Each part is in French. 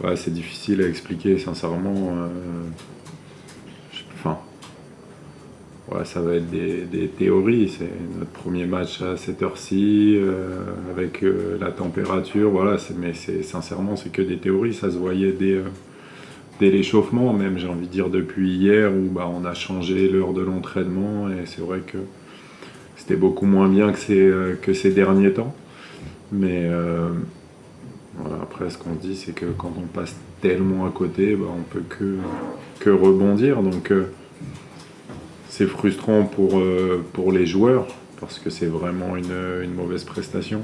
Ouais, c'est difficile à expliquer, sincèrement. Enfin, ouais, ça va être des théories. C'est notre premier match à cette heure-ci, avec la température. Voilà, mais sincèrement, c'est que des théories. Ça se voyait dès l'échauffement, même, j'ai envie de dire, depuis hier, où bah, on a changé l'heure de l'entraînement. Et c'est vrai que c'était beaucoup moins bien que ces derniers temps. Mais voilà, après, ce qu'on se dit, c'est que quand on passe tellement à côté, bah, on peut que rebondir. Donc, c'est frustrant pour les joueurs, parce que c'est vraiment une mauvaise prestation.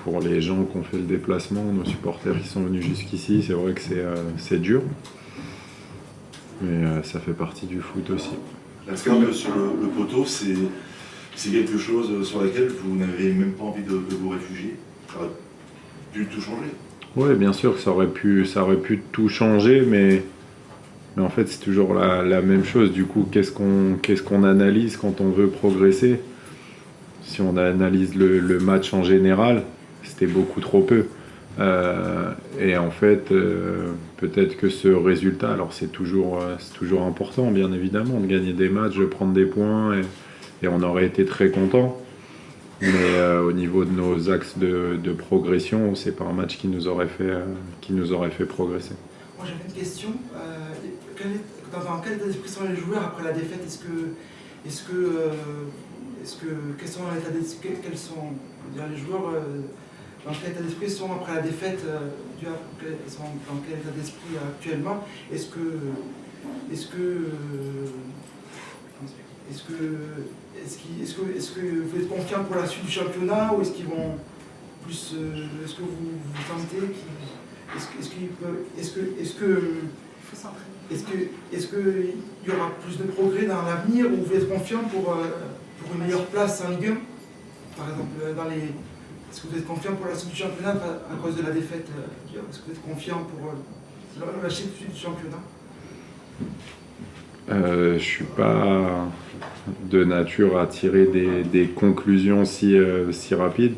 Pour les gens qui ont fait le déplacement, nos supporters qui sont venus jusqu'ici, c'est vrai que c'est dur. Mais ça fait partie du foot aussi. La scarpe sur le poteau, c'est quelque chose sur laquelle vous n'avez même pas envie de vous réfugier. Ça aurait pu tout changer. Oui, bien sûr que ça aurait pu tout changer, mais en fait c'est toujours la même chose. Du coup, qu'est-ce qu'on analyse quand on veut progresser? Si on analyse le match en général, c'était beaucoup trop peu. Et en fait, peut-être que ce résultat, alors c'est toujours important, bien évidemment, de gagner des matchs, de prendre des points, et on aurait été très content. Mais au niveau de nos axes de progression, c'est pas un match qui nous aurait fait progresser. Moi j'avais une question. Dans quel état d'esprit sont les joueurs après la défaite? Quels sont les joueurs dans quel état d'esprit sont après la défaite? Dans quel état d'esprit actuellement? Est-ce que vous êtes confiant pour la suite du championnat, ou est-ce qu'ils vont plus est-ce que vous sentez est-ce qu'il y aura plus de progrès dans l'avenir, ou vous êtes confiant pour une meilleure place en Ligue 1, par exemple est-ce que vous êtes confiant pour la suite du championnat à cause de la défaite? Est-ce que vous êtes confiant pour la suite du championnat? Je suis pas de nature à tirer des conclusions si rapides.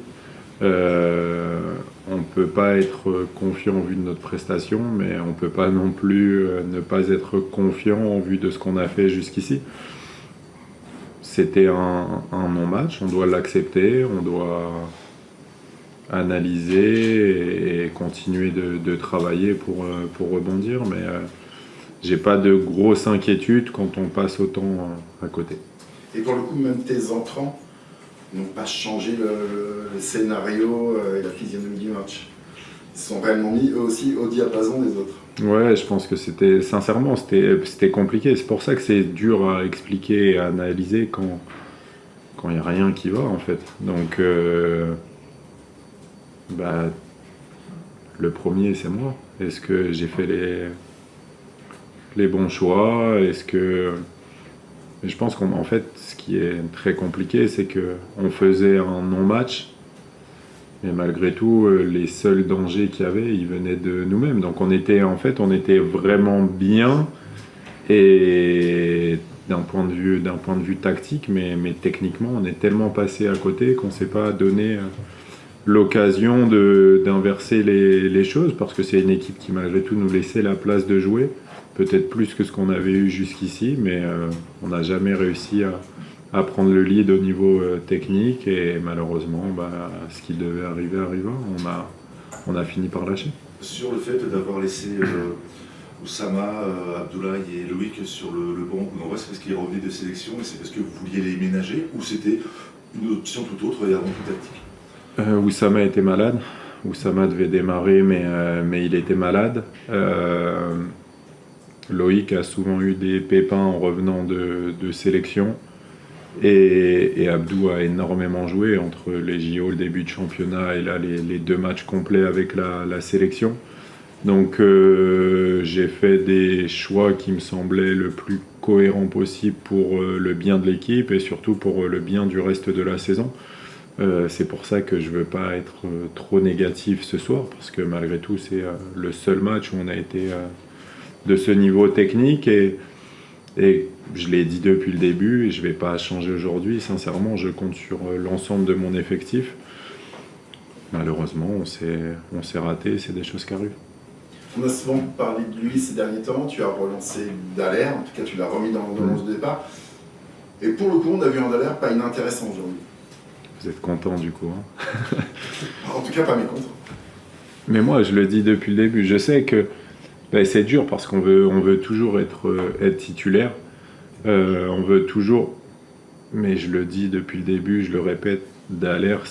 On ne peut pas être confiant en vue de notre prestation, mais on ne peut pas non plus ne pas être confiant en vue de ce qu'on a fait jusqu'ici. C'était un non-match, on doit l'accepter, on doit analyser et continuer de travailler pour rebondir, mais j'ai pas de grosse inquiétude quand on passe autant à côté. Et pour le coup, même tes entrants n'ont pas changé le scénario et la physionomie du match. Ils se sont réellement mis eux aussi au diapason des autres. Ouais, je pense que c'était compliqué. C'est pour ça que c'est dur à expliquer et à analyser quand il n'y a rien qui va, en fait. Donc, le premier, c'est moi. Est-ce que j'ai fait les bons choix? Je pense qu'en fait, ce qui est très compliqué, c'est qu'on faisait un non-match, mais malgré tout, les seuls dangers qu'il y avait, ils venaient de nous-mêmes. Donc on était vraiment bien, et d'un point de vue tactique, mais techniquement, on est tellement passé à côté qu'on ne s'est pas donné l'occasion d'inverser les choses, parce que c'est une équipe qui, malgré tout, nous laissait la place de jouer. Peut-être plus que ce qu'on avait eu jusqu'ici, mais on n'a jamais réussi à prendre le lead au niveau technique, et malheureusement, ce qui devait arriver arriva. On a fini par lâcher. Sur le fait d'avoir laissé Oussama, Abdoulaye et Loïc sur le banc, c'est parce qu'ils revenaient de sélection, et c'est parce que vous vouliez les ménager, ou c'était une option tout autre et avant tout tactique? Oussama était malade. Oussama devait démarrer, mais il était malade. Loïc a souvent eu des pépins en revenant de sélection, et Abdou a énormément joué entre les JO, le début de championnat, et là les 2 matchs complets avec la sélection. Donc j'ai fait des choix qui me semblaient le plus cohérents possible pour le bien de l'équipe, et surtout pour le bien du reste de la saison. C'est pour ça que je ne veux pas être trop négatif ce soir, parce que malgré tout c'est le seul match où on a été de ce niveau technique, et je l'ai dit depuis le début, et je ne vais pas changer aujourd'hui. Sincèrement, je compte sur l'ensemble de mon effectif. Malheureusement, on s'est raté, c'est des choses qui arrivent. On a souvent parlé de lui ces derniers temps, tu as relancé Dallaire, en tout cas tu l'as remis dans le 11 de départ. Et pour le coup, on a vu un Dallaire pas inintéressant aujourd'hui. Vous êtes content du coup, hein? En tout cas, pas mécontent. Mais moi, je le dis depuis le début, je sais que c'est dur parce qu'on veut toujours être titulaire. On veut toujours, mais je le dis depuis le début, je le répète, Dallaire,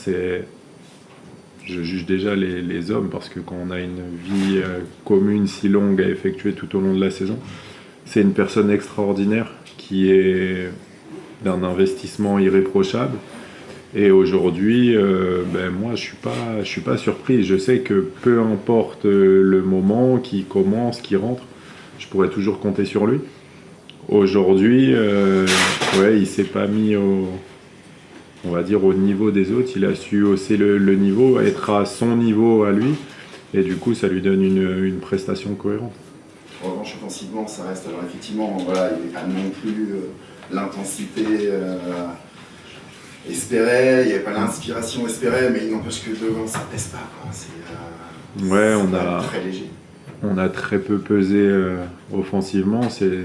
je juge déjà les hommes parce que quand on a une vie commune si longue à effectuer tout au long de la saison, c'est une personne extraordinaire qui est d'un investissement irréprochable. Et aujourd'hui, moi, je suis pas surpris. Je sais que peu importe le moment, qui commence, qui rentre, je pourrais toujours compter sur lui. Aujourd'hui, il s'est pas mis on va dire, au niveau des autres. Il a su hausser le niveau, être à son niveau à lui. Et du coup, ça lui donne une prestation cohérente. En revanche, offensivement, ça reste. Alors, effectivement, voilà, il n'y a pas non plus l'intensité espérée, il n'y avait pas l'inspiration espérée, mais il n'empêche que devant, ça ne pèse pas, quoi. C'est très léger. On a très peu pesé offensivement. C'est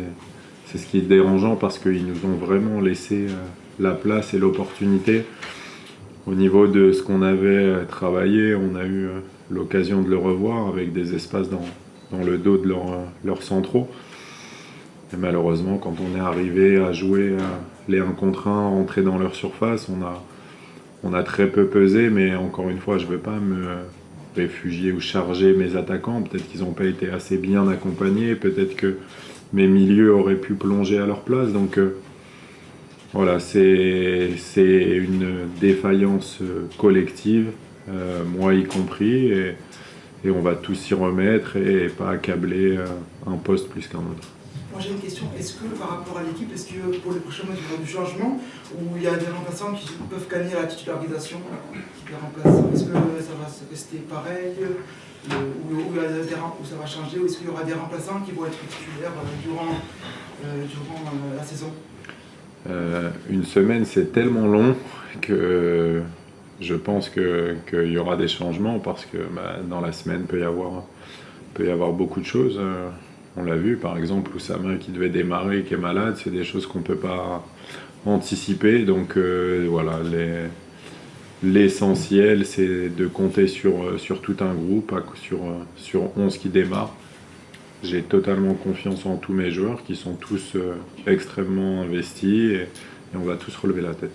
ce qui est dérangeant parce qu'ils nous ont vraiment laissé la place et l'opportunité. Au niveau de ce qu'on avait travaillé, on a eu l'occasion de le revoir avec des espaces dans le dos de leurs centraux. Et malheureusement, quand on est arrivé à jouer les 1 contre 1, rentrer dans leur surface, on a très peu pesé, mais encore une fois, je ne veux pas me réfugier ou charger mes attaquants. Peut-être qu'ils n'ont pas été assez bien accompagnés, peut-être que mes milieux auraient pu plonger à leur place. Donc voilà, c'est une défaillance collective, moi y compris, et on va tous s'y remettre et pas accabler un poste plus qu'un autre. Moi j'ai une question, est-ce que par rapport à l'équipe, est-ce que pour les prochains matchs il y aura du changement ou il y a des remplaçants qui peuvent gagner la titularisation des remplaçants? Est-ce que ça va rester pareil ou ça va changer, ou est-ce qu'il y aura des remplaçants qui vont être titulaires durant la saison? Une semaine c'est tellement long que je pense qu'il y aura des changements parce que dans la semaine peut y avoir beaucoup de choses. On l'a vu, par exemple, Oussama qui devait démarrer, qui est malade, c'est des choses qu'on ne peut pas anticiper. Donc voilà, l'essentiel, c'est de compter sur tout un groupe, sur 11 qui démarrent. J'ai totalement confiance en tous mes joueurs qui sont tous extrêmement investis et on va tous relever la tête.